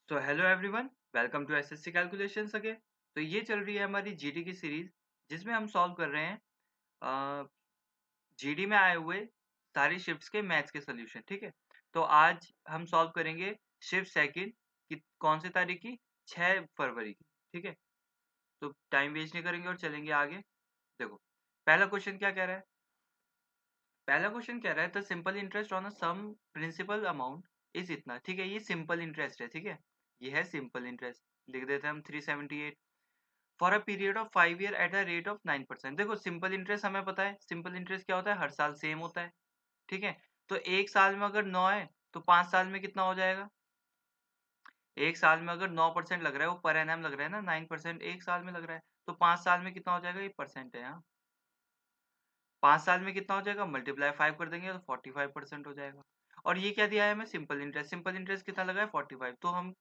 So hello everyone, welcome to SSC calculations again. तो ये चल रही है हमारी जीडी की सीरीज, जिसमें हम सॉल्व कर रहे हैं जीडी में आए हुए सारी शिफ्ट्स के मैथ्स के सोल्यूशन। ठीक है, तो आज हम सॉल्व करेंगे शिफ्ट सेकंड की, कौन सी तारीख की, 6 फरवरी की। ठीक है, तो टाइम वेस्ट नहीं करेंगे और चलेंगे आगे। देखो, पहला क्वेश्चन क्या कह रहा है। पहला क्वेश्चन कह रहा है the simple interest on a sum principal amount is इतना। ठीक है, ये सिंपल इंटरेस्ट है। ठीक है, ये है सिंपल इंटरेस्ट। लिख देते हैं हम 378 for a period of 5 year at the rate of 9%। देखो, सिंपल इंटरेस्ट हमें पता है, सिंपल इंटरेस्ट क्या होता है, हर साल सेम होता है। ठीक है, तो एक साल में अगर 9 है तो 5 साल में कितना हो जाएगा। एक साल में अगर 9% लग रहा है, वो पर एनम लग रहा है ना, 9% एक साल में लग रहा है, तो 5 साल में कितना हो जाएगा, ये परसेंट है यहाँ। 5 साल में कितना हो जाएगा, मल्टीप्लाई 5 कर देंगे तो 45% हो जाएगा। और ये क्या दिया है हमें, सिंपल इंटरेस्ट। सिंपल इंटरेस्ट कितना लगा है, 45। तो हम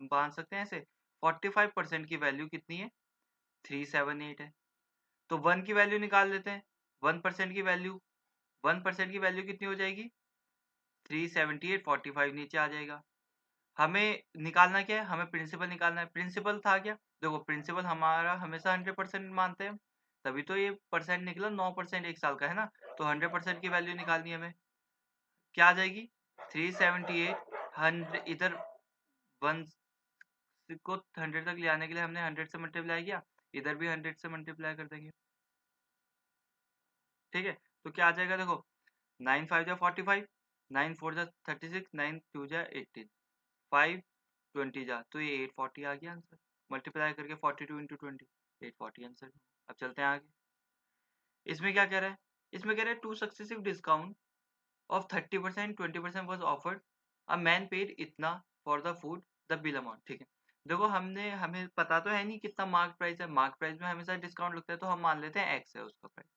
बांध सकते हैं ऐसे, 45% की वैल्यू कितनी है, 378 है। तो 1 की वैल्यू निकाल लेते हैं। 1% की वैल्यू, 1% की वैल्यू कितनी हो जाएगी, 378, 45 नीचे आ जाएगा। हमें निकालना क्या है, हमें प्रिंसिपल निकालना है। प्रिंसिपल था क्या, देखो प्रिंसिपल हमारा हमेशा 100% मानते हैं, तभी तो ये परसेंट निकला, 9% एक साल का है ना। तो 100% की वैल्यू निकालनी है हमें। क्या आ जाएगी, 378, 100 इधर, 1 को 100 तक ले आने के लिए हमने 100 से मल्टीप्लाई किया, इधर भी 100 से मल्टीप्लाई कर देंगे। ठीक है, तो क्या आ जाएगा, देखो 9 5 जा 45, 9 4 जा 36, 9 2 जा 18, 5 20 जा, तो ये 840 आ गया आंसर। मल्टीप्लाई करके 42 इंटू 20, 840 आंसर। अब चलते हैं आगे। इसमें क्या कह रहा है, इसमें कह रहा है two successive discount of 30%, 20% was offered, a man paid इतना for the food, the bill amount. ठीक है, देखो हमें पता तो है नहीं कितना मार्क प्राइस है। मार्क प्राइस में हमेशा डिस्काउंट लगता है, तो हम मान लेते हैं एक्स है उसका प्राइस।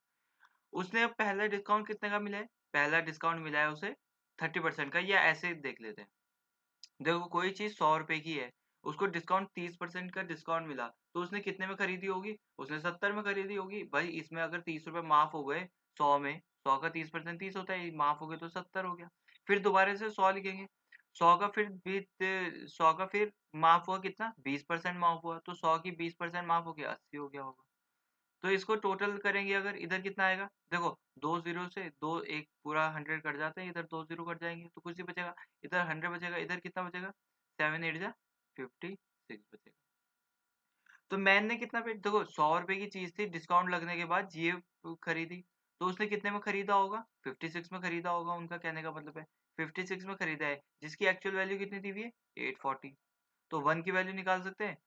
उसने अब पहला डिस्काउंट कितने का मिला है, पहला डिस्काउंट मिला है उसे 30% का, या ऐसे देख लेते हैं। देखो, कोई चीज 100 रुपए की है, उसको डिस्काउंट 30% का डिस्काउंट मिला, तो उसने कितने में खरीदी होगी, उसने 70 में खरीदी होगी। भाई इसमें अगर 30 रुपए माफ हो गए 100 में, 100 का 30% 30 होता है, माफ हो गए तो 70 हो गया। फिर दोबारा से 100 लिखेंगे, 100 का फिर 100 का फिर माफ हुआ कितना, 20% माफ हुआ, तो 100 की 20% माफ हो गया, 80 हो गया होगा। तो इसको टोटल करेंगे अगर, इधर कितना आएगा, देखो दो जीरो से दो, एक पूरा 100 कट जाते हैं, इधर दो जीरो कट जाएंगे तो कुछ ही बचेगा, इधर 100 बचेगा, इधर कितना बचेगा, 7 8 जा 56 बचेगा। तो मैन ने कितना पे, देखो 100 रुपए की चीज थी, डिस्काउंट लगने के बाद ये खरीदी, तो उसने कितने में खरीदा होगा, 56 में खरीदा होगा। उनका कहने का मतलब है 56 में खरीदा है, जिसकी एक्चुअल वैल्यू कितनी दी हुई है, 840। तो 1 की वैल्यू निकाल सकते हैं,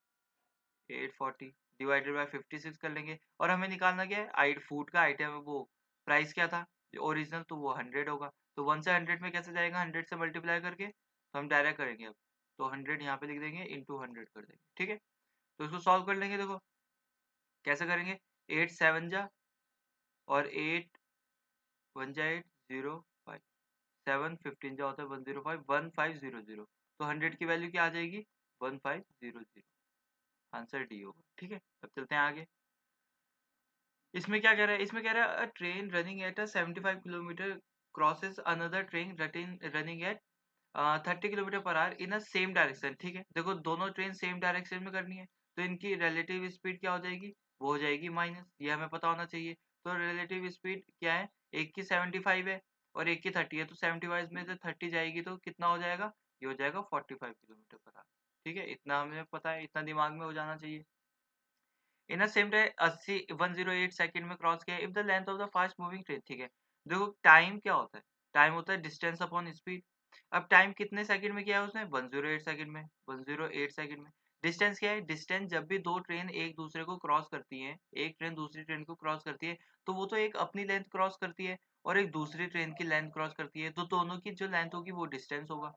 840 डिवाइडेड बाय 56 कर लेंगे। और हमें निकालना क्या है, फूड का आइटम, वो प्राइस क्या था ओरिजिनल, तो वो 100 होगा। तो 1 से 100 में कैसे जाएगा, 100 से मल्टीप्लाई करके, तो हम डायरेक्ट करेंगे अब। तो 100 यहाँ पे लिख देंगे, इंटू 100 कर देंगे। ठीक है, तो इसको सॉल्व कर लेंगे। देखो कैसे करेंगे, 8 7 जा, और 8 1 जा 8 0 5, 7 15 जा होता है 105, 1500। तो 100 की वैल्यू क्या आ जाएगी, 1500। आंसर डी होगा। ठीक है, अब चलते हैं आगे। इसमें क्या कह रहा है, इसमें कह रहा है अ train running at a 75 kilometre crosses another train running at 30 kilometre per hour in a same direction. ठीक है, देखो दोनों ट्रेन सेम डायरेक्शन में करनी है, तो इनकी रिलेटिव स्पीड क्या हो जाएगी, वो हो जाएगी माइनस, ये हमें पता होना चाहिए। तो रिलेटिव स्पीड क्या है, एक की 75 है और एक की 30 है, तो 75 में से 30 जाएगी तो कितना हो जाएगा, ये हो जाएगा 45 किलोमीटर पर आवर। ठीक है, इतना हमें पता है, इतना दिमाग में हो जाना चाहिए। इन अ सेम टाइम 80 108 सेकंड में क्रॉस किया if the length of the fast moving train. ठीक है, देखो टाइम क्या होता है, टाइम होता है डिस्टेंस अपॉन स्पीड। अब टाइम कितने सेकंड में किया है उसने, 108 सेकंड में, 108 सेकंड में। डिस्टेंस क्या है, डिस्टेंस जब भी दो ट्रेन एक दूसरे को क्रॉस करती हैं, एक ट्रेन दूसरी ट्रेन को क्रॉस करती है, तो वो तो एक अपनी लेंथ क्रॉस करती है और एक दूसरी ट्रेन की लेंथ क्रॉस करती है, तो दोनों की जो लेंथ होगी वो डिस्टेंस होगा।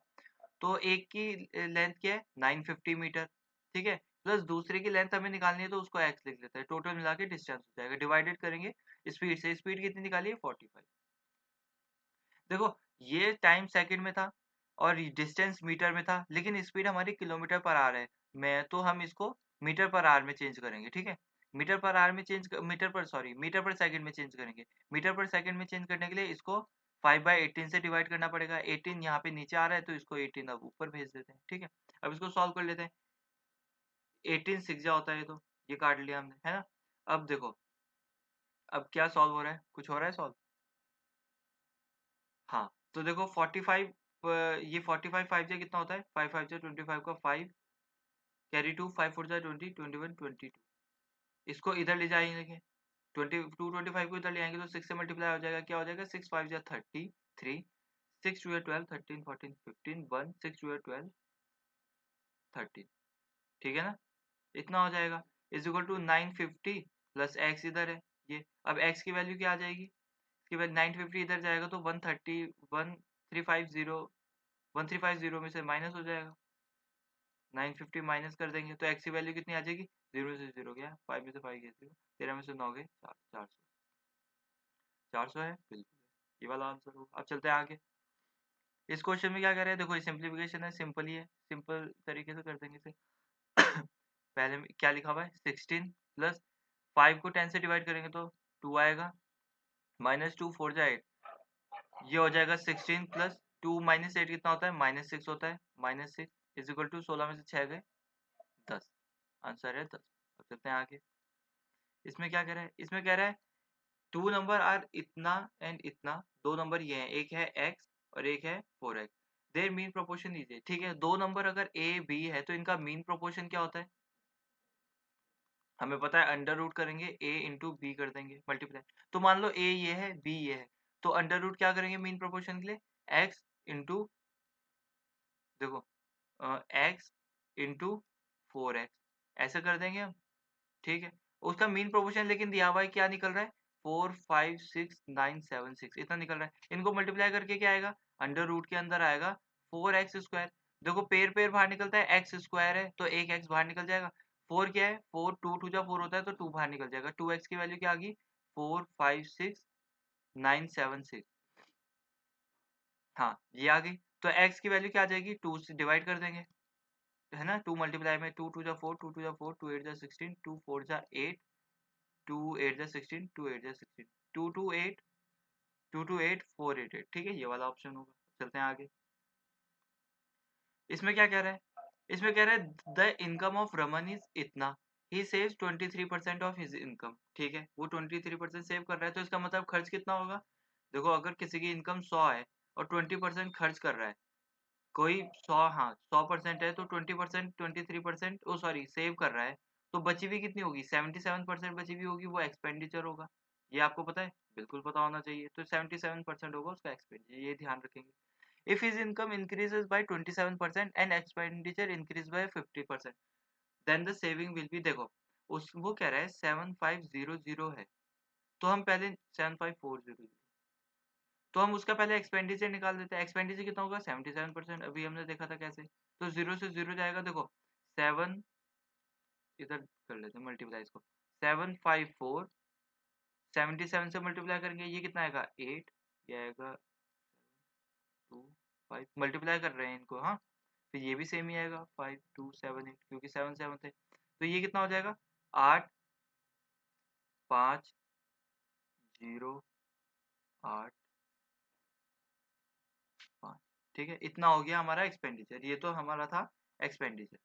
तो एक की लेंथ क्या है, 950 मीटर। ठीक है, प्लस दूसरे की लेंथ हमें निकालनी है, तो उसको एक्स लिख लेते हैं, टोटल मिला के डिस्टेंस हो जाएगा। डिवाइडेड करेंगे स्पीड से, स्पीड कितनी निकाली है, 45। देखो ये टाइम सेकंड में था और डिस्टेंस मीटर में था, लेकिन स्पीड हमारी किलोमीटर पर आवर है, मैं तो हम इसको मीटर पर आवर में चेंज करेंगे। ठीक है, मीटर पर सेकंड में चेंज करेंगे। मीटर पर सेकंड में चेंज करने के लिए इसको 5/18 से डिवाइड करना पड़ेगा। 18 यहाँ पे नीचे आ रहा है तो इसको 18 अब ऊपर भेज देते हैं, ठीक है। अब इसको सॉल्व कर लेते हैं। 18 6 होता है, ये काट लिया हमने, है ना। अब देखो, अब क्या सॉल्व हो रहा है, कुछ हो रहा है सॉल्व। हाँ, तो देखो 45, ये 45 5 जा कितना होता है, 5 5 जा 25 का 5 कैरी 2, 5 4 जा 20, 21 22। इसको इधर ले जाएंगे, 22 25 को इधर ले आएंगे तो 6 से मल्टीप्लाई हो जाएगा, क्या हो जाएगा, 6 5 जा 33, 6 2 12, 13 14 15 1, 6 2 12 13, ठीक है ना। इतना हो जाएगा, is equal to 950 plus X इधर है ये। अब एक्स की वैल्यू क्या आ जाएगी, इसके बाद 950 इधर जाएगा तो 1350 में से माइनस हो जाएगा, 950 माइनस कर देंगे तो एक्स की वैल्यू कितनी आ जाएगी, 0 से 0 गया, 5 में से 5 गया 0, 13 में से 9 गए 400 है बिल्कुल, ये वाला आंसर होगा। अब चलते हैं आगे। इस क्वेश्चन में क्या कर रहे हैं, देखो ये सिंप्लीफिकेशन है, सिंपल ही है, सिंपल तरीके से कर देंगे इसे। पहले में क्या लिखा हुआ है, 16 प्लस 5 को 10 से डिवाइड करेंगे तो 2 आएगा, माइनस 2 4 जा 8, ये हो जाएगा 16 प्लस 2 माइनस 8 कितना होता है, माइनस 6 होता है, माइनस 6 इज इक्वल टू 16 में से 6 गए 10, आंसर है 10। अब चलते हैं आगे। इसमें क्या कह रहा है, इसमें कह रहा है टू नंबर आर इतना एंड इतना, दो नंबर ये हैं, एक है x और एक है 4x, देयर मीन प्रोपोर्शन लीजिए, ठीक है। दो नंबर अगर a b है तो इनका मीन प्रोपोर्शन क्या होता है, हमें पता है, अंडर रूट करेंगे a इंटू बी कर देंगे मल्टीप्लाई। तो मान लो a ये है b ये है, तो अंडर रूट क्या करेंगे मीन प्रोपोर्शन के लिए, x इंटू, देखो x इंटू 4x, ऐसे कर देंगे हम, ठीक है। उसका मीन प्रोपोर्शन लेकिन दिया हुआ है, क्या निकल रहा है, 4 5 6 9 7 6 इतना निकल रहा है। इनको मल्टीप्लाई करके क्या आएगा, अंडर रूट के अंदर आएगा 4x²। देखो पेड़ पेड़ बाहर निकलता है, x² है तो एक x बाहर निकल जाएगा। 4 क्या है, 4 2 2 जा 4 होता है तो 2 बाहर निकल जाएगा, 2x की वैल्यू क्या आ गई, 4 5 6 9 7 6, हाँ ये आ गई। तो x की वैल्यू क्या आ जाएगी, 2 से डिवाइड कर देंगे, है ना, 2 मल्टीप्लाई में 2 2 जा 4, 2 2 जा 4, 2 8 जा 16, 2 4 जा 8, 2 8 जा 16, 2 8 जा 16, 2 2 8, 2 2 8 4 8 8, ठीक है, ये वाला ऑप्शन होगा। चलते हैं आगे। इसमें क्या कह रहा है, इसमें कह रहा है the income of Raman is इतना, he saves 23% of his income, ठीक है, वो 23% सेव कर रहा है, तो इसका मतलब खर्च कितना होगा। देखो अगर किसी की इनकम 100 है और 20% खर्च कर रहा है, कोई 100, हाँ 100% है तो 20% 23%, ओ सॉरी सेव कर रहा है, तो बची हुई कितनी होगी, 77% बची हुई होगी, वो एक्सपेंडिचर होगा। ये आपको पता है, बिल्कुल पता होना चाहिए, तो 77% होगा उसका एक्सपेंडिचर, ये ध्यान रखेंगे। If his income increases by 27% and expenditure increase by 50%, then the saving will be, देखो उस वो कह रहा है 7500 है, तो हम पहले 75400, तो हम उसका पहले एक्सपेंडिचर निकाल देते हैं। एक्सपेंडिचर कितना होगा, 77%, अभी हमने देखा था कैसे, तो 0 से 0 जाएगा, देखो 7, इधर कर लेते हैं मल्टीप्लाई इसको, 754, 77 से मल्टीप्लाई करेंगे ये कितना आएगा 8, ये आएगा 2 5, मल्टीप्लाई कर रहे हैं इनको, हाँ फिर ये भी सेम ही आएगा 5 2 7 8, क्योंकि 7 7 थे, तो ये कितना हो जाएगा 8 5 0 8 5, ठीक है, इतना हो गया हमारा एक्सपेंडिचर, ये तो हमारा था एक्सपेंडिचर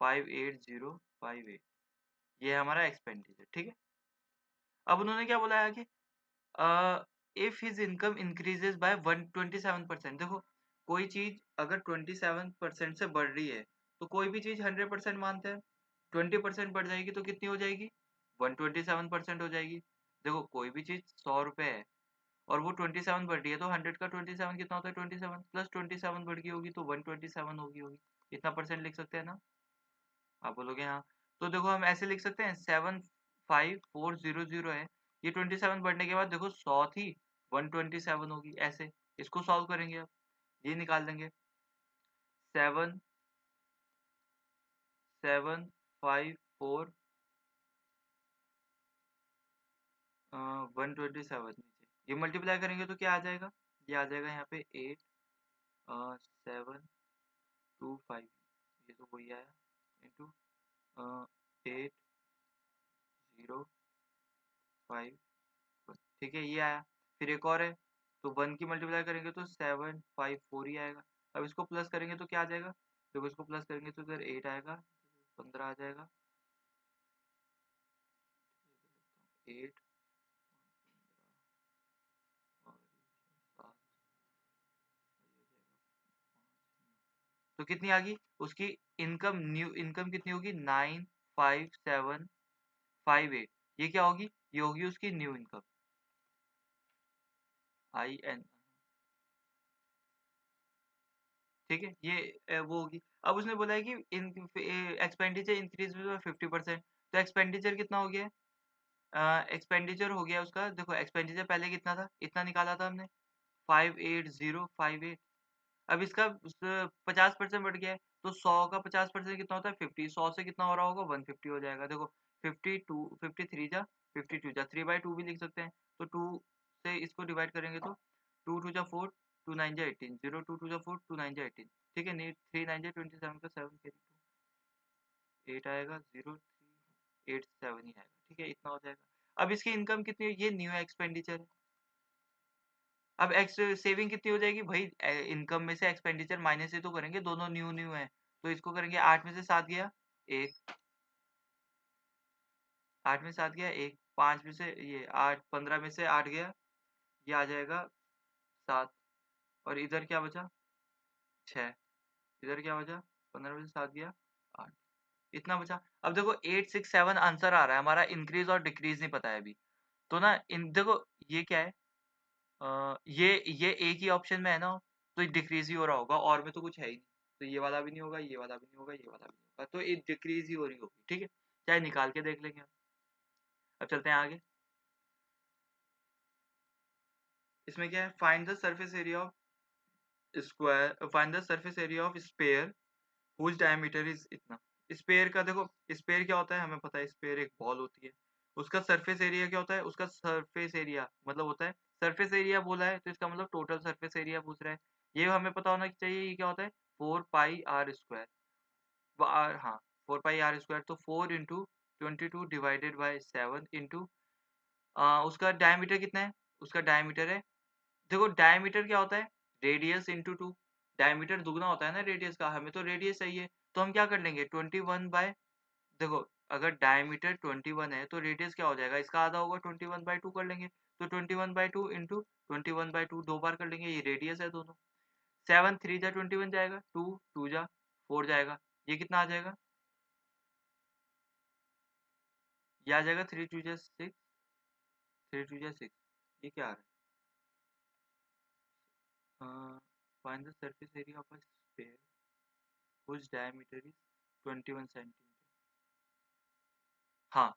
58058, ये है हमारा एक्सपेंडिचर, ठीक है। अब उन्होंने क्या बोला है कि if his income increases bye 127%, देखो कोई चीज अगर 27% से बढ़ रही है तो कोई भी चीज 100% मानते हैं, 20% बढ़ जाएगी तो कितनी हो जाएगी, 127% हो जाएगी। देखो कोई भी चीज 100 रुपए है और वो 27 बढ़ रही है, तो 100 का 27 कितना होता है, 27 प्लस 27 बढ़ गई होगी तो 127 होगी, इतना परसेंट लिख सकते हैं ना, आप बोलोगे हाँ। तो देखो हम ऐसे लिख सकते हैं, 75400 है, ये 27 बढ़ने के बाद देखो 100 थी, 127 होगी, ऐसे इसको सॉल्व करेंगे अब, ये निकाल देंगे, 7754 127 नीचे, ये मल्टीप्लाई करेंगे तो क्या आ जाएगा, ये आ जाएगा यहाँ पे 8725, ये तो वही आया, इंटू 805, ठीक है ये आया। फिर एक और है तो 1 की मल्टीप्लाई करेंगे तो 754 ही आएगा। अब इसको प्लस करेंगे तो क्या आ जाएगा, देखो इसको प्लस करेंगे तो इधर 8 आएगा, 15 आ जाएगा, 8 और 7, तो कितनी आ गई उसकी इनकम, न्यू इनकम कितनी होगी, 95758। ये क्या होगी, ये होगी उसकी न्यू इनकम, IN। ठीक है, ये वो होगी। अब उसने बोला है कि इन एक्सपेंडिचर इंक्रीज विद 50%, तो एक्सपेंडिचर कितना हो गया, एक्सपेंडिचर हो गया उसका, देखो एक्सपेंडिचर पहले कितना था, इतना निकाला था हमने, 58058। अब इसका 50% बढ़ गया है, तो 100 का 50% कितना होता है, 50, 100 से कितना हो रहा होगा, 150 हो जाएगा। देखो 52, 53 जा 52 जा 3/2 भी लिख सकते हैं, तो 2 से इसको डिवाइड करेंगे तो 2 2 जा 4, 2 9 जा 18, 0 2 2 जा 4, 2 9 जा 18। ठीक है, नहीं 3 9 जा 27 का 7 कैरी 8 आएगा, 0387 ही आएगा। ठीक है, इतना हो जाएगा। अब इसकी इनकम कितनी है, ये न्यू एक्सपेंडिचर है। अब एक्स सेविंग कितनी हो जाएगी भाई, इनकम में से एक्सपेंडिचर माइनस ही तो करेंगे, दोनों न्यू न्यू है, तो इसको करेंगे 8 में से 7 गया 1, 8 में से 7 गया 1, 5 में से ये 8, 15 में से 8 गया, ये आ जाएगा 7, और इधर क्या बचा 6, इधर क्या बचा 15 में से 7 गया 8, इतना बचा। अब देखो 867 आंसर आ रहा है हमारा, इंक्रीज और डिक्रीज नहीं पता है अभी, तो ना इन देखो ये क्या है, ये एक ही ऑप्शन में है ना, तो डिक्रीज ही हो रहा होगा, और में तो कुछ है ही नहीं, तो ये वाला भी नहीं होगा, ये वाला भी नहीं होगा, ये वाला भी नहीं होगा, तो ये डिक्रीज ही हो रही होगी। ठीक है, चाहे निकाल के देख लेंगे। अब चलते हैं आगे। इसमें क्या है, find the surface area of square, find the surface area of sphere whose diameter is इतना। स्पेयर का देखो, स्पेयर क्या होता है हमें पता है, स्पेयर एक बॉल होती है, उसका सरफेस एरिया क्या होता है, उसका सरफेस एरिया मतलब होता है, सरफेस एरिया बोला है तो इसका मतलब टोटल सरफेस एरिया पूछ रहा है, ये हमें पता होना चाहिए, ये क्या होता है 4 पाई r स्क्वायर, हाँ 4 पाई r स्क्वायर, तो 4 × 22 डिवाइडेड बाई 7 इंटू उसका डायमीटर कितना है, उसका डायमीटर है, देखो डायमीटर क्या होता है, रेडियस इंटू 2, डायमीटर दुगना होता है ना रेडियस का, हमें तो रेडियस चाहिए, तो हम क्या कर लेंगे 21 बाय, देखो अगर डायमीटर 21 है तो रेडियस क्या हो जाएगा, इसका आधा होगा, 21/2 कर लेंगे, तो 21/2 इंटू 21/2 दो बार कर लेंगे, ये रेडियस है दोनों, 7 3 जा 21 जाएगा, 2 2 जा 4 जाएगा, ये कितना आ जाएगा, ये आ जाएगा 3 2 जा 6, 3 2 जा 6, ये क्या आ रहा है, find the surface area of a sphere whose diameter is 21 centimetre. हाँ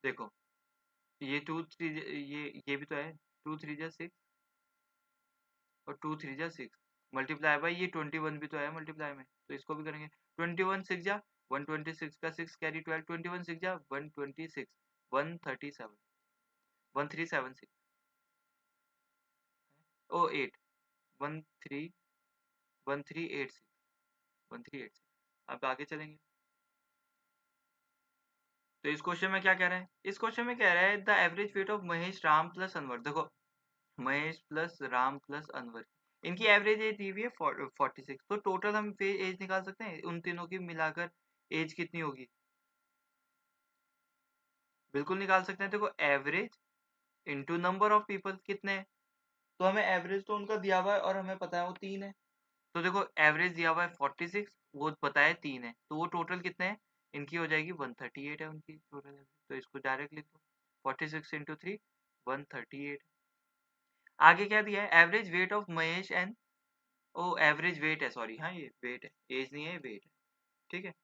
देखो, ये 2 3 ये भी तो है, 2 3 जा 6 और 2 3 जा 6 मल्टीप्लाई बाई ये 21 भी तो है मल्टीप्लाई में, तो इसको भी करेंगे, 21 6 जा 126 का 6 कैरी 12, 21 6 जा 126, 137, 1376, ओ 8, 13 1386, 1386। अब आगे चलेंगे, तो इस क्वेश्चन में क्या कह रहा है, इस क्वेश्चन में कह रहा है the average weight of Mahesh Ram plus Anwar, देखो महेश प्लस राम प्लस अनवर, इनकी एवरेज एज दी हुई है 46, तो टोटल हम एज निकाल सकते हैं उन तीनों की मिलाकर, एज कितनी होगी, बिल्कुल निकाल सकते हैं। देखो average into number of people कितने हैं, तो हमें एवरेज तो उनका दिया हुआ है और हमें पता है वो 3 है, तो देखो एवरेज दिया हुआ है 46, वो पता है 3 है, तो वो टोटल कितने हैं, इनकी हो जाएगी 138 है उनकी टोटल, तो इसको डायरेक्ट लिख दो, 46 इंटू 3 138। आगे क्या दिया है, average weight of Mahesh and, oh average weight है, सॉरी हाँ ये वेट है, एज नहीं है वेट है। ठीक है,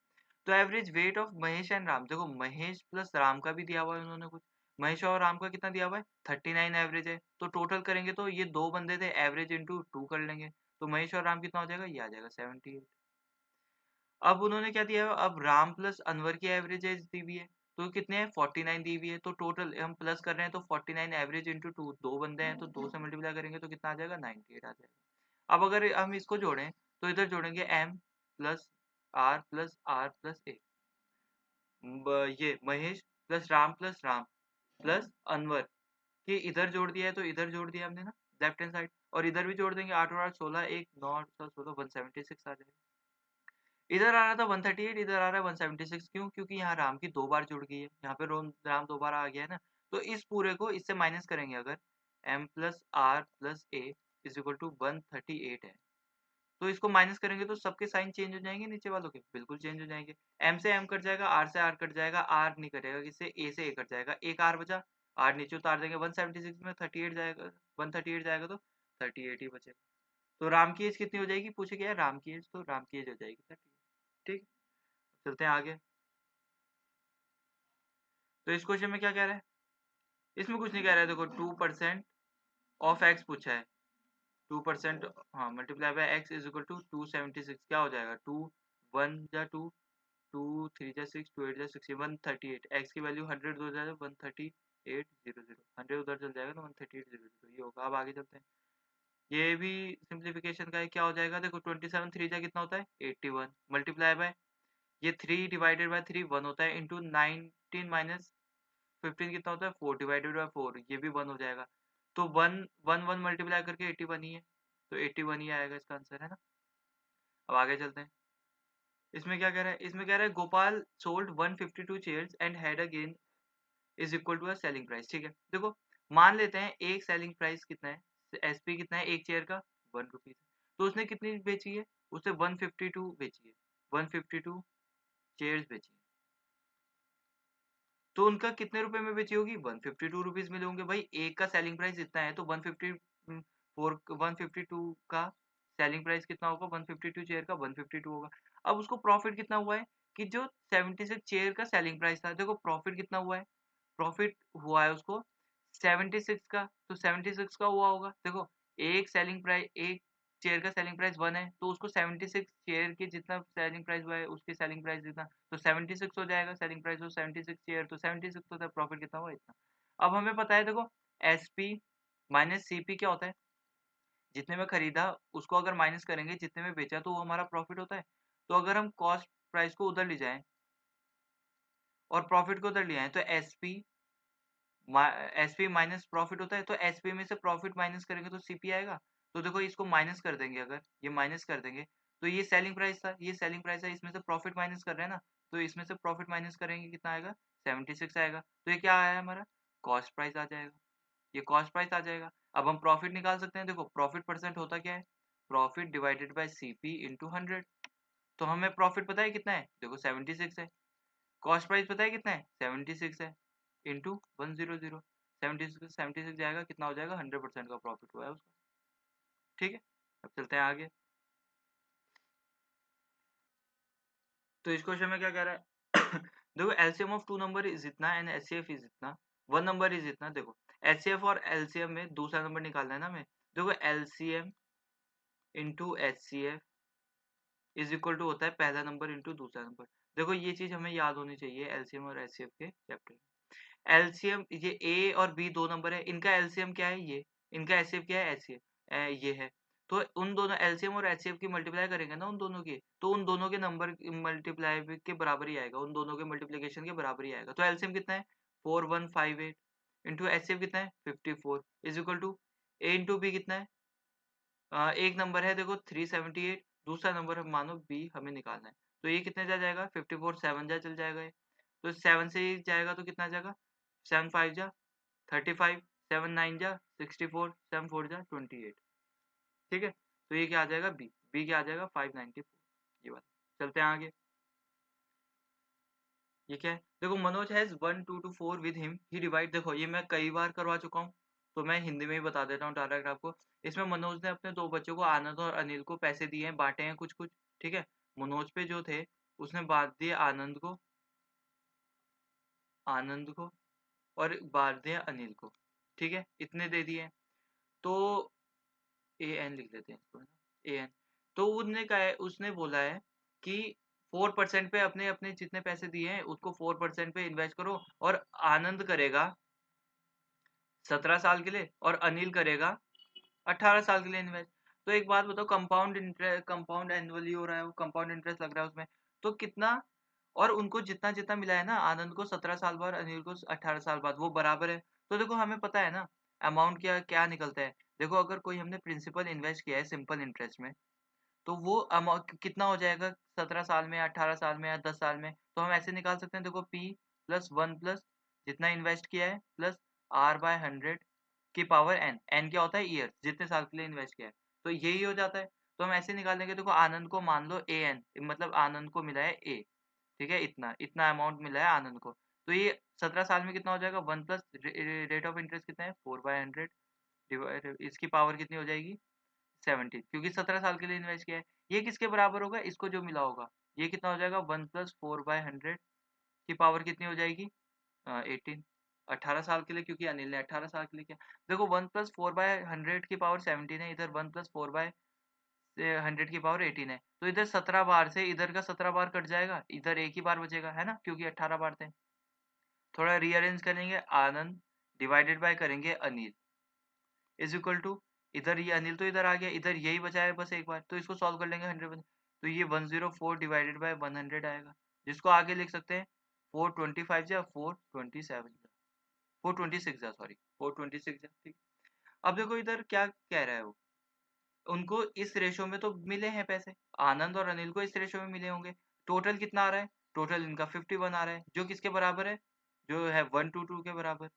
तो average weight of Mahesh and Ram, देखो महेश प्लस राम का भी दिया हुआ है उन्होंने कुछ, महेश और राम का कितना दिया हुआ है 39 एवरेज है, तो टोटल करेंगे तो ये दो बंदे थे, एवरेज इंटू 2 कर लेंगे, तो महेश और राम कितना हो जाएगा, ये आ जाएगा 78। अब उन्होंने क्या दिया है, अब राम प्लस अनवर की एवरेज एज दी हुई है, तो कितने हैं 49 दी हुई है, तो टोटल हम प्लस कर रहे हैं तो 49 एवरेज इंटू 2, दो बंदे हैं तो 2 से मल्टीप्लाई करेंगे तो कितना आ जाएगा 98 आ जाएगा। अब अगर हम इसको जोड़ें तो इधर जोड़ेंगे m प्लस r प्लस ए, ये महेश प्लस राम प्लस अनवर कि इधर जोड़ दिया है तो इधर जोड़ दिया हमने ना लेफ्ट हैंड साइड, और इधर भी जोड़ देंगे 8 और 8 16, 1 9 8 16 176 आ जाएगा। इधर आ रहा था 138, इधर आ रहा है 176, क्यों? क्योंकि यहाँ राम की 2 बार जुड़ गई है, यहाँ पे राम 2 बार आ गया है ना। तो इस पूरे को इससे माइनस करेंगे अगर, m plus R plus A is equal to 138 है, तो इसको माइनस करेंगे तो सबके साइन चेंज हो जाएंगे, नीचे वालों के बिल्कुल चेंज हो जाएंगे। m से m कट जाएगा, r से r कट जाएगा, r नहीं कटेगा, किससे? a से a कट जाएगा, एक r बचा, r नीचे उतार देंगे, 176 में 38 जाएगा, 138 जाएगा तो 38 ही बचेगा। तो राम की एज कितनी हो जाएगी? पूछे गया है राम की एज, तो राम की एज हो जाएगी 38। ठीक, चलते हैं आगे। तो इस क्वेश्चन में क्या कह रहा है? इसमें कुछ नहीं कह रहा है, देखो 2% ऑफ एक्स पूछा है, 2%, हाँ, multiply by X is equal to 276, क्या हो जाएगा? 2 1 जा 2, 2 3 जा 6, 2 8 जा 16, 138, एक्स की वैल्यू 100 हो जाएगा, 13800, 100 उधर चल जाएगा तो 13800 ये होगा। अब आगे चलते हैं, ये भी सिंप्लीफिकेशन का है, क्या हो जाएगा? देखो 27 3 जा कितना होता है? 81, मल्टीप्लाई बाय ये 3 डिवाइडेड बाय 3 1 होता है, इंटू 19 माइनस 15 कितना होता है? 4 डिवाइडेड बाय 4, ये भी 1 हो जाएगा। तो 1 1 1 मल्टीप्लाई करके 81 ही है, तो 81 ही आएगा इसका आंसर, है ना। अब आगे चलते हैं, इसमें क्या कह रहा है? इसमें कह रहा है Gopal sold 152 chairs and had a gain is equal to a selling price. ठीक है, देखो मान लेते हैं एक सेलिंग प्राइस कितना है, एसपी कितना है एक चेयर का? 1 रुपीज, तो उसने कितनी बेची है? उसने 152 बेची है, 152 चेयर्स बेची है, तो उनका कितने रुपए में बेची होगी? 152 रुपीज मिले होंगे। भाई एक का सेलिंग प्राइस इतना है, तो 152 का सेलिंग प्राइस कितना होगा? 152 चेयर का 152 होगा। अब उसको प्रॉफिट कितना हुआ है? कि जो 76 चेयर का सेलिंग प्राइस था, देखो प्रॉफिट कितना हुआ है? प्रॉफिट हुआ है उसको 76 का, तो 76 का हुआ होगा। देखो एक सेलिंग प्राइस, एक चेयर का सेलिंग प्राइस 1 है, तो उसको 76 चेयर के जितना सेलिंग प्राइस हुआ है उसके सेलिंग प्राइस जितना, तो 76 हो जाएगा सेलिंग प्राइस, हो 76 चेयर तो 76 होता है, प्रॉफिट कितना हुआ? इतना। अब हमें पता है, देखो एसपी माइनस सीपी क्या होता है? जितने में खरीदा उसको अगर माइनस करेंगे जितने में बेचा, तो वो हमारा प्रॉफिट होता है। तो अगर हम कॉस्ट प्राइस को उधर ले जाएं और प्रॉफिट को उधर ले आए, तो एसपी माइनस प्रॉफिट होता है, तो एसपी में से प्रॉफिट माइनस करेंगे तो सीपी आएगा। तो देखो इसको माइनस कर देंगे, अगर ये माइनस कर देंगे तो ये सेलिंग प्राइस था, ये सेलिंग प्राइस है, इसमें से प्रॉफिट माइनस कर रहे हैं ना, तो इसमें से प्रॉफिट माइनस करेंगे कितना आएगा? 76 आएगा। तो ये क्या आया हमारा? कॉस्ट प्राइस आ जाएगा, ये कॉस्ट प्राइस आ जाएगा। अब हम प्रॉफिट निकाल सकते हैं, देखो प्रॉफिट परसेंट होता क्या है? Profit divided by CP into 100। तो हमें प्रॉफिट पता है कितना है? देखो 76 है। कॉस्ट प्राइस पता है कितना है? 76 है, इंटू 100, 76 जाएगा, कितना हो जाएगा? 100% का प्रॉफिट हुआ है उसका। ठीक है, अब चलते हैं आगे। तो इस क्वेश्चन में क्या कह रहा है? देखो LCM of two number is इतना एंड एचसीएफ इज इतना, वन नंबर इज इतना। देखो एचसीएफ और एलसीएम में दूसरा नंबर निकालना है ना हमें। देखो LCM into HCF is equal to होता है पहला नंबर इंटू दूसरा नंबर। देखो ये चीज हमें याद होनी चाहिए एलसीएम और एचसीएफ के चैप्टर। एलसीएम, ये ए और बी दो नंबर है, इनका एलसीएम क्या है? ये, इनका एचसीएफ क्या है? एचसीएफ ये है। तो उन दोनों एलसीएम और एचसीएफ की मल्टीप्लाई करेंगे ना उन दोनों की, तो उन दोनों के नंबर मल्टीप्लाई के बराबर ही आएगा, उन दोनों के मल्टीप्लीकेशन के बराबर ही आएगा। तो एलसीएम कितना है? 4158 इंटू एचसीएफ कितना है? 54 is equal to A into B कितना है? एक नंबर है देखो 378, दूसरा नंबर है मानो बी, हमें निकालना है। तो ये कितने जा जाएगा? 54 7 जा चल जाएगा ये, तो 7 से ही जाएगा तो कितना जाएगा? 7 5 जा 35, 7 9 जा 64, 7 4 जा 28। ठीक है, तो ये क्या आ जाएगा? बी, बी क्या आ जाएगा? 594, ये बात। चलते हैं आगे, ये क्या है? देखो Manoj has 1 2 to 4 with him, he divide, देखो ये मैं कई बार करवा चुका हूँ, तो मैं हिंदी में ही बता देता हूँ डायरेक्ट आपको। इसमें मनोज ने अपने दो बच्चों को आनंद और अनिल को पैसे दिए हैं, बांटे हैं कुछ कुछ। ठीक है, मनोज पे जो थे उसने बांट दिए आनंद को, आनंद को, और बांट दिए अनिल को। ठीक है, इतने दे दिए हैं। तो ए एन लिख लेते हैं इसको, है ना, ए एन। तो उसने कहा है, उसने बोला है कि 4% पे अपने अपने जितने पैसे दिए हैं उसको 4% पे इन्वेस्ट करो, और आनंद करेगा 17 साल के लिए और अनिल करेगा 18 साल के लिए इन्वेस्ट। तो एक बात बताओ, कंपाउंड इंटरेस्ट, कंपाउंड एनुअली हो रहा है, वो कंपाउंड इंटरेस्ट लग रहा है उसमें, तो कितना? और उनको जितना जितना मिला है ना, आनंद को 17 साल बाद, अनिल को 18 साल बाद, वो बराबर है। तो देखो हमें पता है ना अमाउंट क्या क्या निकलता है। देखो अगर कोई हमने प्रिंसिपल इन्वेस्ट किया है सिंपल इंटरेस्ट में, तो वो अमाउंट कितना हो जाएगा 17 साल में, 18 साल में या 10 साल में, तो हम ऐसे निकाल सकते हैं। देखो पी प्लस वन प्लस जितना इन्वेस्ट किया है प्लस आर बाय 100 की पावर एन। एन क्या होता है ईयर, जितने साल के लिए इन्वेस्ट किया है, तो यही हो जाता है। तो हम ऐसे निकाल देंगे। देखो आनंद को मान लो ए एन, मतलब आनंद को मिला है ए, ठीक है, इतना इतना अमाउंट मिला है आनंद को। तो ये 17 साल में कितना हो जाएगा, one plus rate of interest कितना है 4/100 डिवाइड, इसकी पावर कितनी हो जाएगी 70, क्योंकि 17 साल के लिए इन्वेस्ट किया है। ये किसके बराबर होगा, इसको जो मिला होगा। ये कितना हो जाएगा 1+4/100 की पावर कितनी हो जाएगी 18, 18 साल के लिए, क्योंकि अनिल ने 18 साल के लिए किया। देखो 1+4/100 की पावर 17 है, इधर 1+4/100 की पावर 18 है, तो इधर 17 बार से इधर का 17 बार कट जाएगा, इधर एक ही बार बचेगा, है ना, क्योंकि 18 बार थे। थोड़ा रीअरेंज करेंगे, आनंद डिवाइडेड बाय करेंगे अनिल इज इक्वल टू, इधर ये अनिल तो इधर आ गया, इधर यही बचा है बस एक बार, तो इसको सॉल्व कर लेंगे 100, तो ये 104 डिवाइडेड बाय 100 आएगा, जिसको आगे लिख सकते हैं 425 या 427 426 जा, सॉरी 426 जा, ठीक। अब देखो इधर क्या कह रहा है वो, उनको इस रेशो में तो मिले हैं पैसे, आनंद और अनिल को इस रेशो में मिले होंगे। टोटल कितना आ रहा है, टोटल इनका 51 आ रहा है, जो किसके बराबर है, जो है 1 to 2 के बराबर,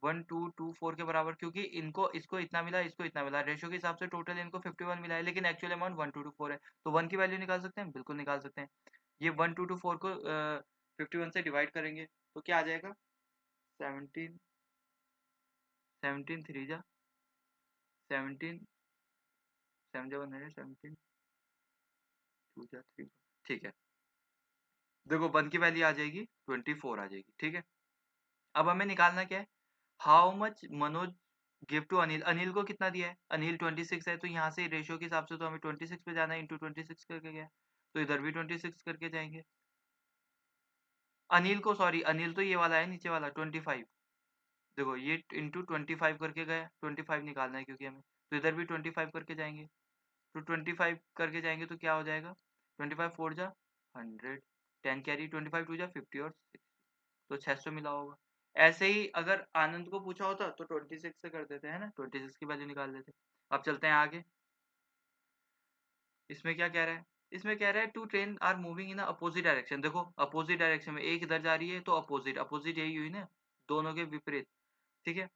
1 to 4 के बराबर, क्योंकि इनको इसको इतना मिला, इसको इतना मिला, रेशियो के हिसाब से टोटल इनको 51 मिला है, लेकिन एक्चुअल अमाउंट 1 to 4 है, तो 1 की वैल्यू निकाल सकते हैं, बिल्कुल निकाल सकते हैं। ये 1 to 4 को 51 से डिवाइड करेंगे तो क्या आ जाएगा 17, 17 3 जा 17, 7 जा 100, 17 2 जा 3, ठीक है। देखो 1 की वैल्यू आ जाएगी 24 आ जाएगी, ठीक है। अब हमें निकालना क्या है, how much Manoj give to Anil, Anil को कितना दिया है, अनिल 26 है, तो यहाँ से रेशियो के हिसाब से तो हमें 26 पे जाना है, इंटू 26 करके गया, तो इधर भी 26 करके जाएंगे। अनिल को, सॉरी अनिल तो ये वाला है नीचे वाला 25, देखो ये इंटू 25 करके गया, 25 निकालना है क्योंकि हमें, तो इधर भी 25 करके जाएंगे, तो 25 करके जाएंगे तो क्या हो जाएगा 25 4 जा 100, 10 कैरी, 25 2 जा 50 और 6, तो 600 मिला होगा। ऐसे ही अगर आनंद को पूछा होता तो 26 से कर देते हैं ना, 26 की वैल्यू निकाल देते। अब चलते हैं आगे, इसमें क्या कह रहा है, इसमें कह रहा है two train are moving in opposite direction. देखो अपोजिट डायरेक्शन में एक इधर जा रही है, तो अपोजिट अपोजिट यही हुई ना, दोनों के विपरीत, ठीक है।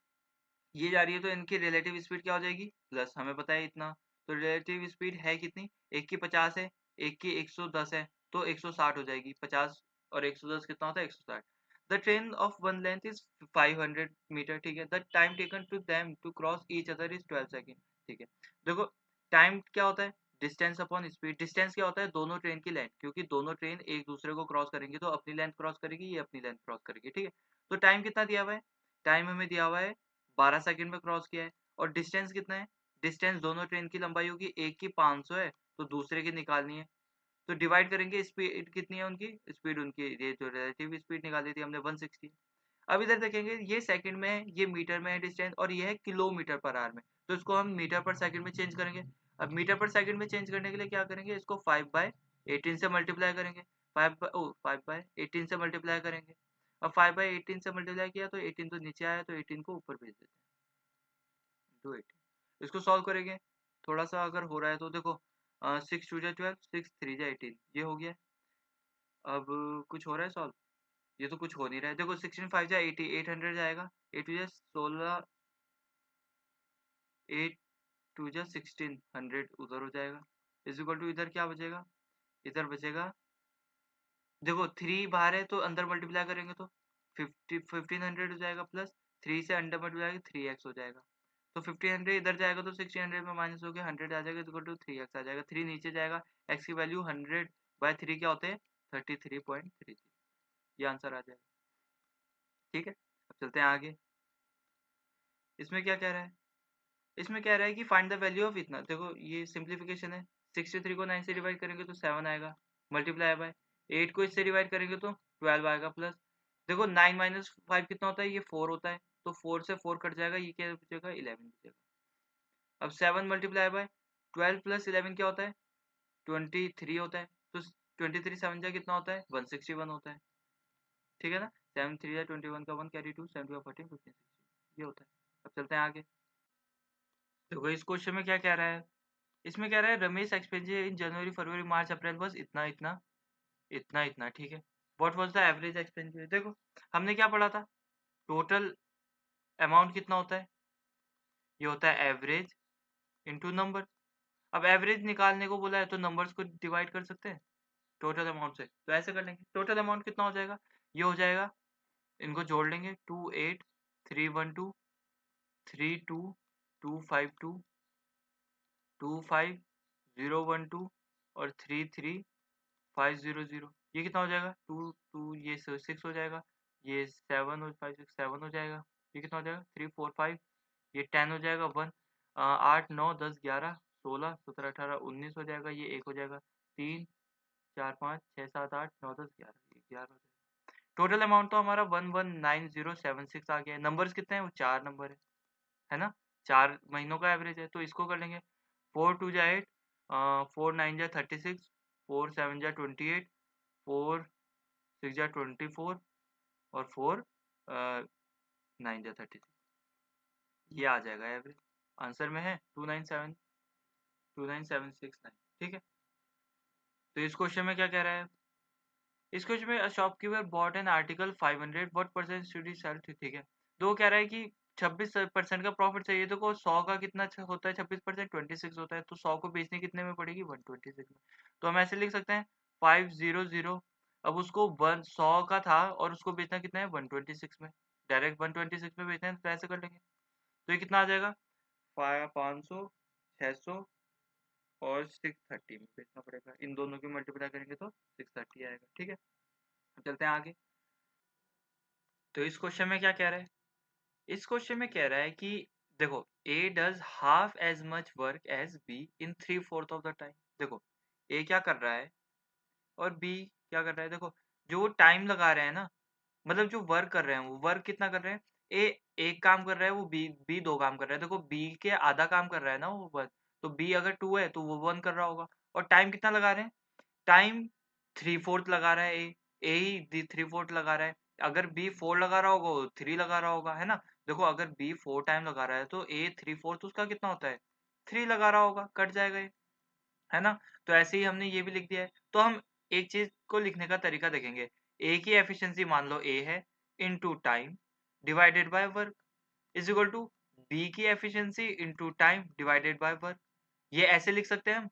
ये जा रही है तो इनकी रिलेटिव स्पीड क्या हो जाएगी प्लस, हमें पता है इतना, तो रिलेटिव स्पीड है कितनी, एक की 50 है, एक की 110 है, तो 160 हो जाएगी, 50 और 110 कितना होता है 160। The train of one length is 500 metre, ठीक है। The time taken to them to cross each other is 12 second, ठीक है। देखो टाइम क्या होता है, डिस्टेंस अपॉन स्पीड, डिस्टेंस क्या होता है दोनों ट्रेन की लेंथ, क्योंकि दोनों ट्रेन एक दूसरे को क्रॉस करेंगी, तो अपनी लेंथ क्रॉस करेगी, ये अपनी लेंथ क्रॉस करेगी, ठीक है। तो टाइम कितना दिया हुआ है, टाइम हमें दिया हुआ है 12 सेकंड में क्रॉस किया है, और डिस्टेंस कितना है, डिस्टेंस दोनों ट्रेन की लंबाई होगी, एक की 500 है तो दूसरे की निकालनी है, तो डिवाइड करेंगे, स्पीड कितनी है उनकी, स्पीड उनकी ये जो रिलेटिव स्पीड निकाली थी हमने 160। अब इधर देखेंगे ये सेकंड में है, ये मीटर में है डिस्टेंस, और ये है किलोमीटर पर आवर में, तो इसको हम मीटर पर सेकंड में चेंज करेंगे। अब मीटर पर सेकंड में चेंज करने के लिए क्या करेंगे, इसको 5/18 से मल्टीप्लाई करेंगे, 5/18 से मल्टीप्लाई करेंगे। अब 5/18 से मल्टीप्लाई किया तो 18 तो नीचे आया, तो 18 को ऊपर भेज देते हैं, टू 18। इसको सॉल्व करेंगे, थोड़ा सा अगर हो रहा है तो देखो 6 2 जा 12, 6 3 जा 18, ये हो गया। अब कुछ हो रहा है सॉल्व, ये तो कुछ हो नहीं रहा है। देखो 16 5 जा 80, 800 जाएगा, 8 2 जा 16, 8 2 जा 1600 उधर हो जाएगा, इज इक्वल टू इधर क्या बचेगा, इधर बचेगा, देखो 3 बाहर है तो अंदर मल्टीप्लाई करेंगे तो 1500 हो जाएगा, प्लस 3 से अंडर मल्टीप्लाई 3x हो जाएगा, तो 1500 इधर जाएगा तो 1600 में माइनस हो गया, 100 आ जाएगा, इक्वल टू 3x आ जाएगा, 3 नीचे जाएगा, x की वैल्यू 100/3 क्या होते हैं 33.33, ये आंसर आ जाएगा, ठीक है। अब चलते हैं आगे, इसमें क्या कह रहा है, इसमें कह रहा है कि फाइंड द वैल्यू ऑफ इतना, देखो ये सिंप्लीफिकेशन है, 63 को 9 से डिवाइड करेंगे तो 7 आएगा, मल्टीप्लाई बाय 8 को इससे डिवाइड करेंगे तो 12 आएगा, प्लस देखो 9 माइनस 5 कितना होता है, ये 4 होता है, तो 4 से 4 कट जाएगा, ये क्या बचेगा 11 बचेगा। अब 7 मल्टीप्लाई बाय 12 प्लस 11 क्या होता है 23 होता है, तो 23 7 जा कितना होता है 161 होता है, ठीक है ना। 7 3 जा 21 का 1 कैरी 2 7 2 14 15। ये होता है। अब चलते हैं आगे। देखो इस क्वेश्चन में क्या कह रहा है, इसमें कह रहा है रमेश एक्सपेंडिचर इन जनवरी फरवरी मार्च अप्रैल बस इतना इतना इतना इतना, ठीक है। What was the average expenditure? देखो हमने क्या पढ़ा था, टोटल अमाउंट कितना होता है, ये होता है एवरेज इनटू नंबर। अब एवरेज निकालने को बोला है तो नंबर्स को डिवाइड कर सकते हैं टोटल अमाउंट से, तो ऐसे कर लेंगे। टोटल अमाउंट कितना हो जाएगा, ये हो जाएगा, इनको जोड़ लेंगे 28,312 32,252 25,012 और 33,500। ये कितना हो जाएगा, 2 ये 6 हो जाएगा, ये 7 और 5 6 7 हो जाएगा, ये कितना हो जाएगा 3 4 5, ये 10 हो जाएगा 1 8 9 10 11 16 17 18 19 हो जाएगा, ये 1 हो जाएगा 3 4 5 6 7 8 9 10 11 11 हो जाएगा। टोटल अमाउंट तो हमारा 119076 आ गया है। नंबर्स कितने हैं, वो 4 नंबर है ना, 4 महीनों का एवरेज है, तो इसको कर लेंगे 4 2 जा 8 4 9 जा 36 4 7 जा 28 4 6 जा 24 और 4 9 जा 36, ये आ जाएगा एवरेज। आंसर में है 297,29769, ठीक है। तो इस क्वेश्चन में क्या कह रहा है, इस क्वेश्चन में shopkeeper bought an article 500 what percent should he sell, ठीक है। तो वो कह रहा है कि 26% का प्रॉफिट चाहिए, तो को 100 का कितना होता है 26%, 26 होता है, तो 100 को बेचने कितने में पड़ेगी 126 में। तो हम ऐसे लिख सकते हैं 500, अब उसको 100 का था और उसको बेचना कितना है 126 में, डायरेक्ट 126 में बेचना है, तो ऐसे कर लेंगे। तो ये कितना आ जाएगा 500 600 और 630 में बेचना पड़ेगा, इन दोनों की मल्टीप्लाई करेंगे तो 630 आएगा, ठीक है। चलते हैं आगे। तो इस क्वेश्चन में क्या कह रहा है, इस क्वेश्चन में कह रहा है कि देखो A does half as much work as B in 3/4 of the time. देखो ए क्या कर रहा है और बी क्या कर रहा है, देखो जो टाइम लगा रहे हैं ना, मतलब जो वर्क कर रहे हैं वो वर्क कितना कर रहे हैं, ए एक काम कर रहा है, वो बी दो काम कर रहा है। देखो बी के आधा काम कर रहा है ना वो वर्क, तो बी अगर 2 है तो वो 1 कर रहा होगा। और टाइम कितना लगा रहे हैं, टाइम 3/4 लगा रहा है ए ही 3/4 लगा रहा है। अगर बी 4 लगा रहा होगा वो 3 लगा रहा होगा, है ना। देखो अगर बी 4 टाइम लगा रहा है तो ए 3/4 उसका कितना होता है 3 लगा रहा होगा, कट जाएगा ये, है ना। तो ऐसे ही हमने ये भी लिख दिया है। तो हम एक चीज को लिखने का तरीका देखेंगे, ए की एफिशिएंसी मान लो ए है into time divided by work is equal to B की efficiency into time divided by work. ये ऐसे लिख सकते हैं हम,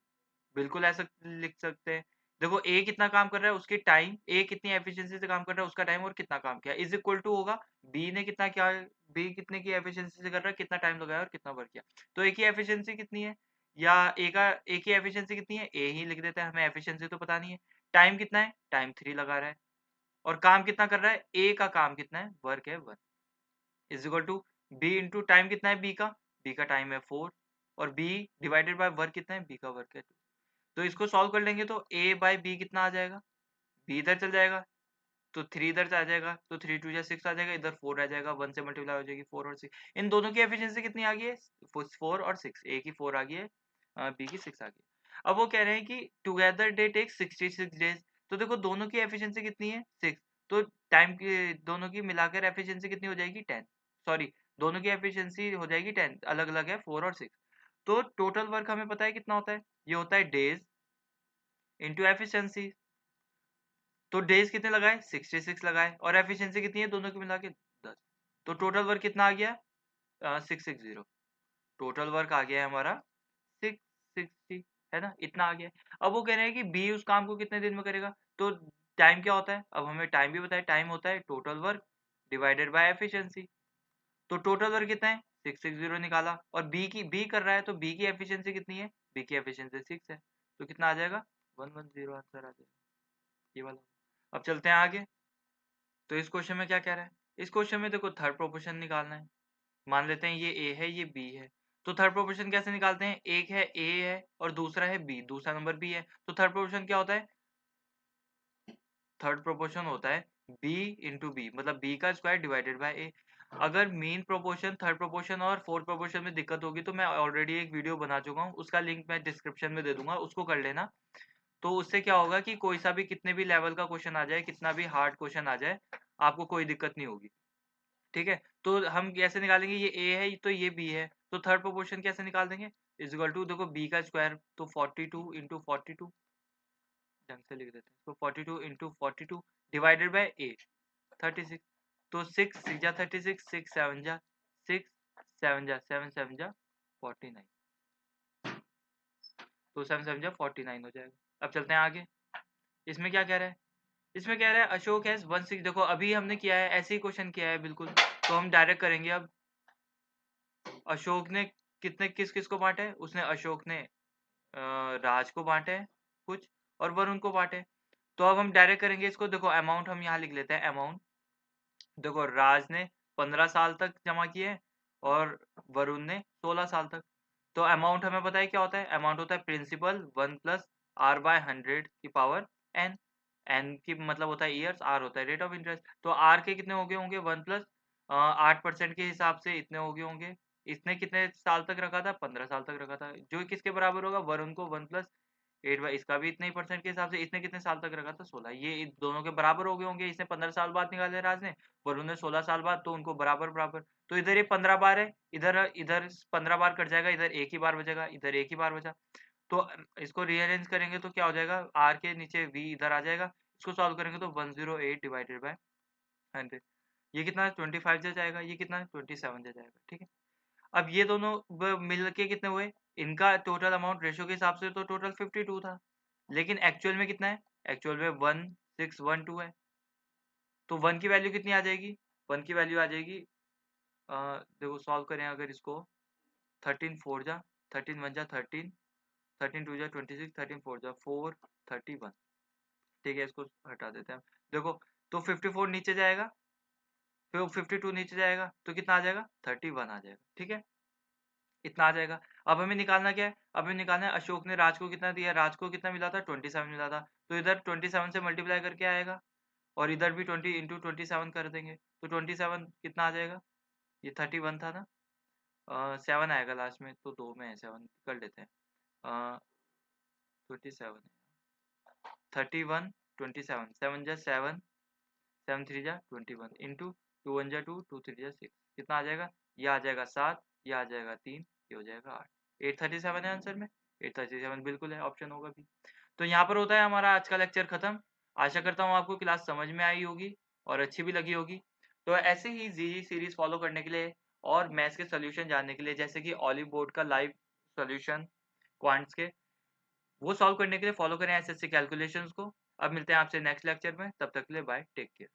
बिल्कुल ऐसा लिख सकते हैं। देखो ए कितना काम कर रहा है, उसकी टाइम, ए कितनी एफिशिएंसी से काम कर रहा है उसका टाइम, और कितना काम किया इज इक्वल टू होगा बी ने कितना किया, बी कितने की एफिशिएंसी से कर रहा है, कितना टाइम लगाया और कितना वर्क किया। तो ए की एफिशिएंसी कितनी है, या ए की एफिशिएंसी कितनी है, ए ही लिख देते हैं, हमें एफिशिएंसी तो पता नहीं है। टाइम कितना है, टाइम 3 लगा रहा है, और काम कितना कर रहा है, ए का काम कितना है, वर्क है 1 is equal to B into time कितना है, बी का टाइम है 4 और बी डिवाइडेड बाय वर्क कितना है, बी का वर्क है 2। तो इसको सॉल्व कर लेंगे तो a बाई बी कितना आ जाएगा, b इधर चल जाएगा तो 3 इधर आ जाएगा, तो 3 2 जा 6 आ जाएगा, इधर 4 आ जाएगा, 1 से मल्टीप्लाई हो जाएगी 4 और 6। इन दोनों की एफिशिएंसी कितनी आ गई है 4 और 6, a की 4 आ गई है, b की 6 आ गई है। अब वो कह रहे हैं कि टुगेदर दे टेक 66 डेज। तो देखो दोनों की एफिशिएंसी कितनी है 6, तो टाइम की दोनों की मिलाकर एफिशिएंसी कितनी हो जाएगी 10, सॉरी दोनों की एफिशिएंसी हो जाएगी 10, अलग अलग है 4 और 6। तो टोटल वर्क हमें पता है कितना होता है, ये होता है डेज इंटू एफिशिएंसी। तो डेज कितने लगाए 66 लगाए, और एफिशिएंसी कितनी है दोनों की मिला के 10। तो टोटल वर्क कितना आ गया 660, टोटल वर्क आ गया है हमारा 660, है ना, इतना आ गया। अब वो कह रहे हैं कि बी उस काम को कितने दिन में करेगा, तो टाइम क्या होता है, अब हमें टाइम भी बताया, टाइम होता है total work divided by efficiency. तो टोटल वर्क कितना है 660 निकाला, और बी कर रहा है तो बी की एफिशिएंसी कितनी है, बी की एफिशिएंसी 6 है, तो कितना आ जाएगा 110 आंसर आ जाएगा ये वाला। अब चलते हैं आगे। तो इस क्वेश्चन में क्या कह रहा है, इस क्वेश्चन में देखो थर्ड प्रोपोर्शन निकालना है। मान लेते हैं ये ए है ये बी है, तो थर्ड प्रोपोर्शन कैसे निकालते हैं, एक है ए है और दूसरा है बी, दूसरा नंबर बी है, तो थर्ड प्रोपोर्शन क्या होता है, थर्ड प्रोपोर्शन होता है बी इंटू बी, मतलब बी का स्क्वायर डिवाइडेड बाय ए। अगर मेन प्रोपोर्शन थर्ड प्रोपोर्शन और फोर्थ प्रोपोर्शन में दिक्कत होगी तो मैं ऑलरेडी एक वीडियो बना चुका हूँ, उसका लिंक मैं डिस्क्रिप्शन में दे दूंगा, उसको कर लेना। तो उससे क्या होगा कि कोई सा भी कितने भी लेवल का क्वेश्चन आ जाए, कितना भी हार्ड क्वेश्चन आ जाए, आपको कोई दिक्कत नहीं होगी, ठीक है, तो हम कैसे निकालेंगे, ये a है तो ये b है, तो थर्ड प्रोपोर्शन कैसे निकाल देंगे, इज इक्वल टू देखो b का स्क्वायर तो 42 इंटू 42, ढंग से लिख देते हैं तो 42 इंटू 42 डिवाइडेड बाय a 36, तो 6 6 जा 36, 6 7 जा 6 7 जा 7 7 जा 49, तो 7 7 जा 49 हो जाएगा। अब चलते हैं आगे, इसमें क्या कह रहा है, इसमें कह रहा है अशोक हैज 16, देखो अभी हमने किया है ऐसे ही क्वेश्चन किया है बिल्कुल, तो हम डायरेक्ट करेंगे। अब अशोक ने कितने किस किस को बांटे, उसने अशोक ने राज को बांटे हैं कुछ और वरुण को बांटे, तो अब हम डायरेक्ट करेंगे इसको। देखो अमाउंट हम यहाँ लिख लेते हैं, अमाउंट देखो राज ने 15 साल तक जमा किए और वरुण ने 16 साल तक, तो अमाउंट हमें पता है क्या होता है, अमाउंट होता है प्रिंसिपल 1 प्लस आर बाय 100 की पावर एन, एन की मतलब होता है ईयर्स, आर होता है रेट ऑफ इंटरेस्ट, तो आर के कितने हो गए होंगे 1 प्लस 8% के हिसाब से इतने हो गए होंगे, इसने कितने साल तक रखा था 15 साल तक रखा था, जो किसके बराबर होगा वरुण को 1 प्लस 8 बाई इसका भी इतने ही परसेंट के हिसाब से, इसने कितने साल तक रखा था 16, ये इन दोनों के बराबर हो गए होंगे, इसने 15 साल बाद निकाले राज ने, वरुण ने 16 साल बाद, तो उनको बराबर बराबर, तो इधर ये 15 बार है, इधर इधर 15 बार कट जाएगा, इधर एक ही बार बचेगा, इधर एक ही बार बचा, तो इसको रीअरेंज करेंगे तो क्या हो जाएगा, आर के नीचे v इधर आ जाएगा, इसको सॉल्व करेंगे तो 108 डिवाइडेड बाय 100, ये कितना 25 जा जाएगा, ये कितना 27 जा जाएगा, ठीक है। अब ये दोनों मिल के कितने हुए, इनका टोटल अमाउंट रेशियो के हिसाब से तो टोटल 52 था, लेकिन एक्चुअल में कितना है, एक्चुअल में 1612 है, तो 1 की वैल्यू कितनी आ जाएगी, 1 की वैल्यू आ जाएगी देखो सॉल्व करें अगर इसको, 13 4 जा 13 1 जा 13, 13 2 जा 26, 13 4 जा 4 31, ठीक है, इसको हटा देते हैं। देखो तो 54 नीचे जाएगा, फिर 52 नीचे जाएगा, तो कितना आ जाएगा 31 आ जाएगा, ठीक है, इतना आ जाएगा। अब हमें निकालना क्या है, अब हमें निकालना है अशोक ने राज को कितना दिया, राज को कितना मिला था 27 मिला था, तो इधर 27 से मल्टीप्लाई करके आएगा और इधर भी 20 इंटू 27 कर देंगे, तो 27 कितना आ जाएगा, ये 31 था ना, 7 आएगा लास्ट में, तो 2 में है 7 कर लेते हैं, 27 31 27 7 जा 7 7 3 जा 21 इंटू 2 1 जा 2 2 3 जा 6, कितना आ जाएगा, ये आ जाएगा 7, ये आ जाएगा 3, ये हो जाएगा 8, 837 है आंसर में, 837 बिल्कुल है, ऑप्शन होगा भी। तो यहाँ पर होता है हमारा आज का लेक्चर खत्म। आशा करता हूँ आपको क्लास समझ में आई होगी और अच्छी भी लगी होगी। तो ऐसे ही जी सीरीज फॉलो करने के लिए और मैथ्स के सोल्यूशन जानने के लिए, जैसे कि ऑलिव बोर्ड का लाइव सोल्यूशन क्वांट्स के, वो सॉल्व करने के लिए फॉलो करें एसएससी कैलकुलेशंस को। अब मिलते हैं आपसे नेक्स्ट लेक्चर में, तब तक के लिए बाय, टेक केयर।